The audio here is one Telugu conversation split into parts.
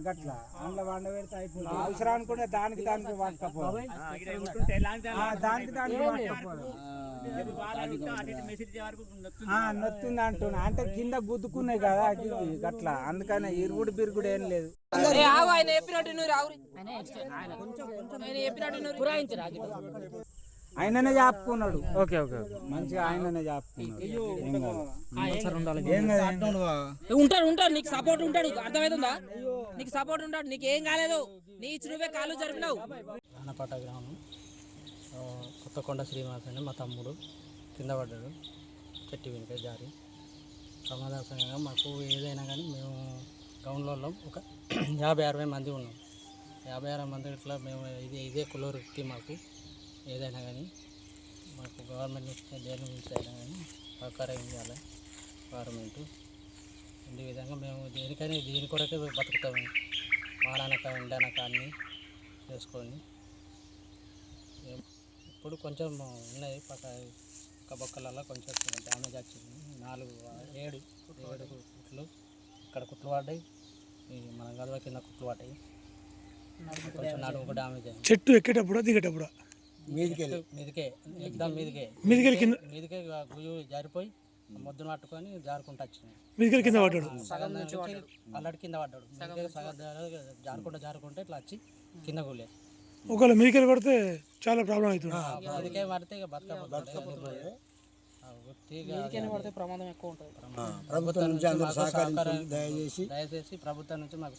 గట్లా అందులో వండ పెడితే అయిపోతుంది. అవసరానికి కూడా దానికి పట్టకపోవాలి, దానికి పట్టకపోవాలి. నొత్తుంది అంటున్నా, అంటే కింద గుద్దుకున్నాయి కదా గట్లా, అందుకనే ఇరుగుడు బిరుగుడు ఏం లేదు. ఆయననే చెప్పుకున్నాడు. ఓకే ఓకే మంచిగా ఆయననే చెప్పుకున్నాడు. ఉంటాడు నీకు సపోర్ట్ ఉంటాడు, అర్థమవుతుందా? నీకు సపోర్ట్ ఉంటాడు, నీకు ఏం కాలేదు, నీ నువ్వే కాళ్ళు జరిపినావు. ఆనపాట గ్రామం కొత్తకొండ శ్రీనివాస్ అని మా తమ్ముడు కింద పడ్డాడు, చెట్టు వెనుక జారి. సమాధానంగా మాకు ఏదైనా కానీ మేము గ్రౌండ్లో ఒక 50-60 మంది ఉన్నాం. 50-60 మంది ఇట్లా మేము ఇదే కులవృత్తి. మాకు ఏదైనా కానీ మాకు గవర్నమెంట్ నుంచి దేని నుంచి అయినా కానీ సహకారం ఇవ్వాలి గవర్నమెంట్. ఈ విధంగా మేము దీని కొరకే బతుకుతాము. వాడానక ఎండానక అన్నీ చేసుకొని ఇప్పుడు కొంచెం ఉన్నాయి పక్క బొక్కలలో కొంచెం డ్యామేజ్ వచ్చింది. 7 కుట్లు ఇక్కడ కుట్లు పడ్డాయి, మన గదవ కింద కుట్లు పడ్డాయి, కొంచెం నడుముకు డ్యామేజ్ అయింది. చెట్టు ఎక్కేటప్పుడు దిగేటప్పుడు మీదికే ఎగ్దాం మీదికే గుయ్యి జారిపోయి మొద్దును పట్టుకొని జారుకుంటూ వచ్చింది. మీదికి కింద పడ్డాడు, సగం నుంచి అల్లడి కింద పడ్డాడు. సగం జారుకుంటూ ఇట్లా వచ్చి కింద కూలే. ఒకవేళ మీదికి పడితే చాలా ప్రాబ్లం అవుతుంది. మీదికే పడితే ఇక బతకపోతే ప్రమాదం ఎక్కువ ఉంటుంది. ప్రభుత్వం నుంచి అందరూ సహకరించాలి, దయచేసి ప్రభుత్వం నుంచి మాకు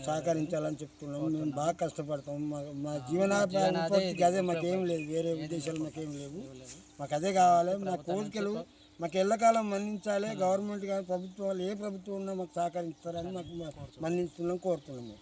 సహకరించాలని చెప్తున్నాం. మేము బాగా కష్టపడతాం. మా జీవనోపాధికి అదే, మాకేం లేదు, వేరే ఉద్దేశాలు మాకేం లేవు. మాకు అదే కావాలి. మా కోరికలు మాకు ఎల్లకాలం మన్నించాలి. గవర్నమెంట్ కానీ ప్రభుత్వాలు ఏ ప్రభుత్వం ఉన్నా మాకు సహకరిస్తారని మాకు మన్నిస్తున్నాం, కోరుతున్నాం.